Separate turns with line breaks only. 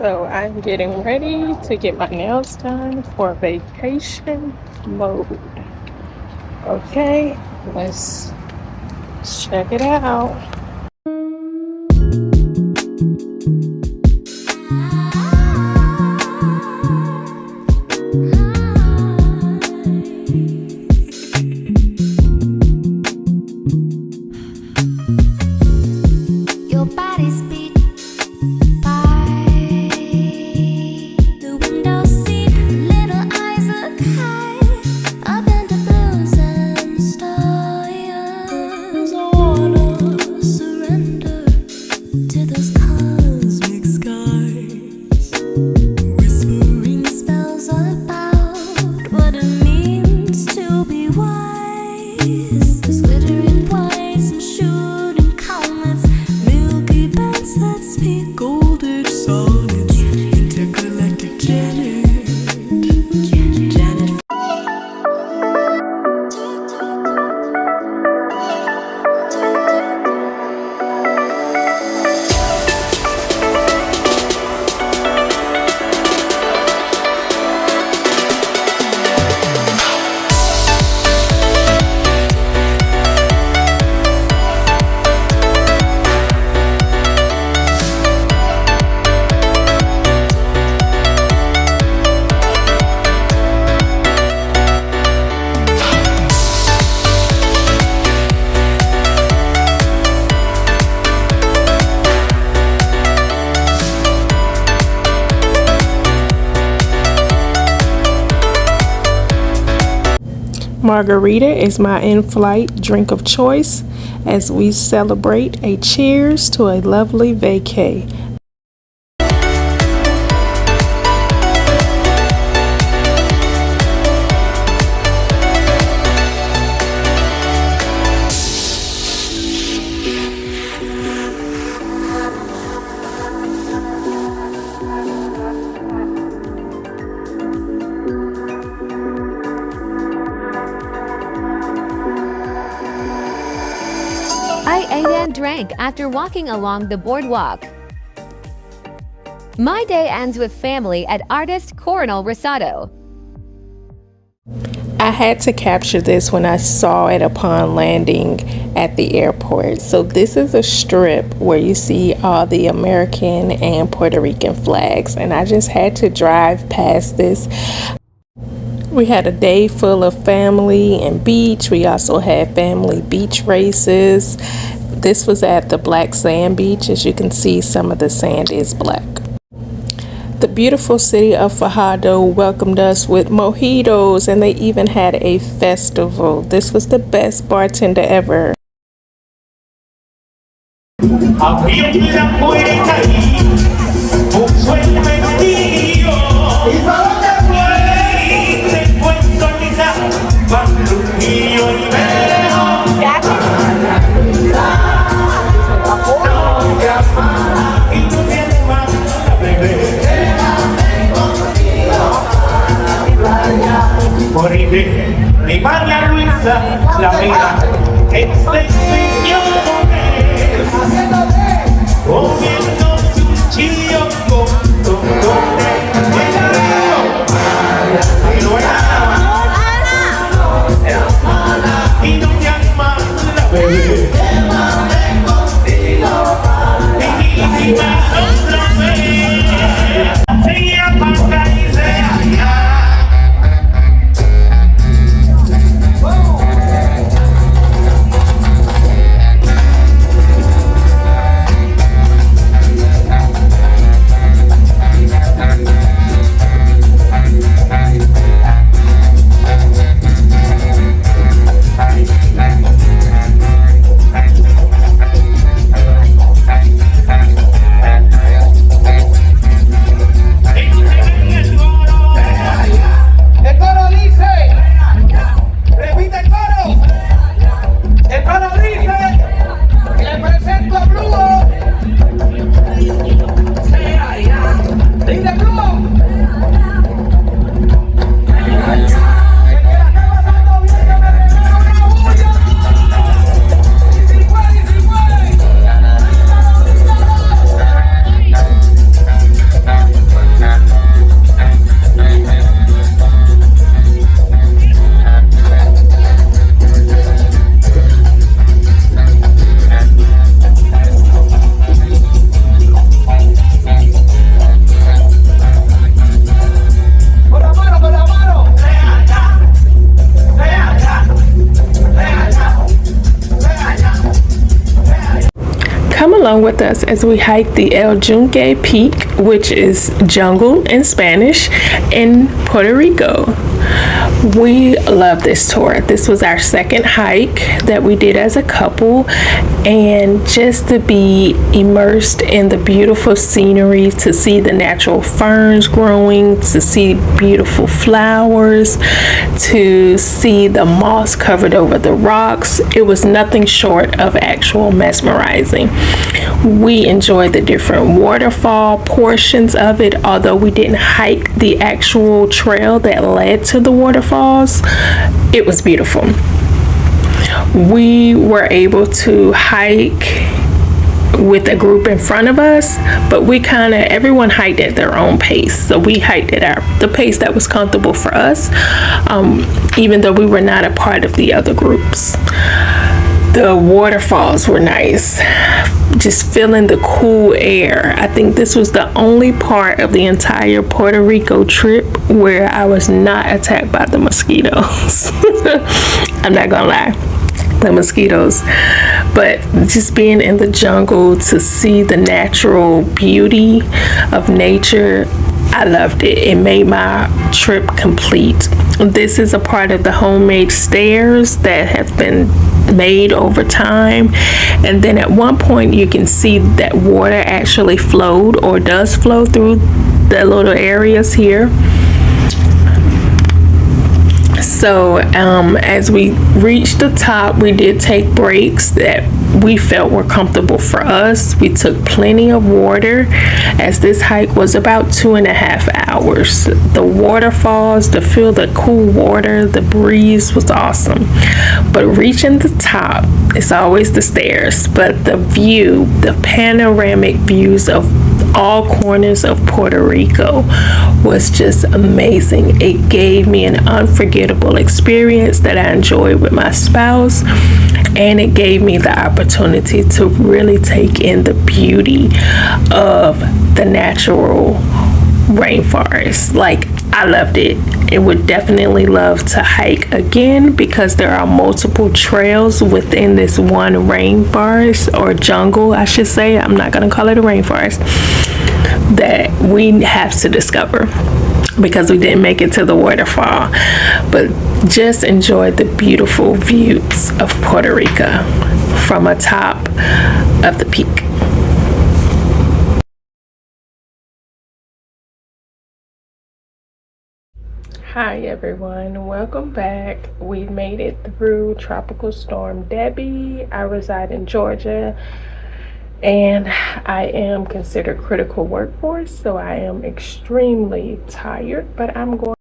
So I'm getting ready to get my nails done for vacation mode. Okay, let's check it out. Margarita is my in-flight drink of choice as we celebrate a cheers to a lovely vacay.
I ate and drank after walking along the boardwalk. My day ends with family at artist Coronel Rosado.
I had to capture this when I saw it upon landing at the airport. So this is a strip where you see all the American and Puerto Rican flags, and I just had to drive past this. We had a day full of family and beach. We also had family beach races. This was at the black sand beach. As you can see, some of the sand is black. The beautiful city of Farajdo welcomed us with mojitos, and they even had a festival. This was the best bartender ever.
Mi María Luisa, la mía, este señor comiendo su chillo con
along with us as we hike the El Yunque Peak, which is jungle in Spanish, in Puerto Rico. We love this tour. This was our second hike that we did as a couple, and just to be immersed in the beautiful scenery, to see the natural ferns growing, to see beautiful flowers, to see the moss covered over the rocks, it was nothing short of actual mesmerizing. We enjoyed the different waterfall portions of it, although we didn't hike the actual trail that led to the waterfalls. It was beautiful. We were able to hike with a group in front of us, but everyone hiked at their own pace. So we hiked at the pace that was comfortable for us, even though we were not a part of the other groups. The waterfalls were nice, just feeling the cool air. I think this was the only part of the entire Puerto Rico trip where I was not attacked by the mosquitoes. I'm not gonna lie, the mosquitoes. But just being in the jungle to see the natural beauty of nature, I loved it. It made my trip complete. This is a part of the homemade stairs that have been made over time, and then at one point you can see that water actually flowed or does flow through the little areas here. So as we reached the top, we did take breaks that we felt were comfortable for us. We took plenty of water, as this hike was about 2.5 hours. The waterfalls, to feel the cool water, the breeze was awesome. But reaching the top, it's always the stairs, but the view, the panoramic views of all corners of Puerto Rico was just amazing. It gave me an unforgettable experience that I enjoyed with my spouse, and it gave me the opportunity to really take in the beauty of the natural rainforest. Like, I loved it. It would definitely love to hike again, because there are multiple trails within this one rainforest, or jungle I should say. I'm not going to call it a rainforest, that we have to discover, because we didn't make it to the waterfall. But just enjoy the beautiful views of Puerto Rico from atop of the peak. Hi everyone, welcome back. We made it through Tropical Storm Debby. I reside in Georgia, and I am considered critical workforce, so I am extremely tired, but I'm going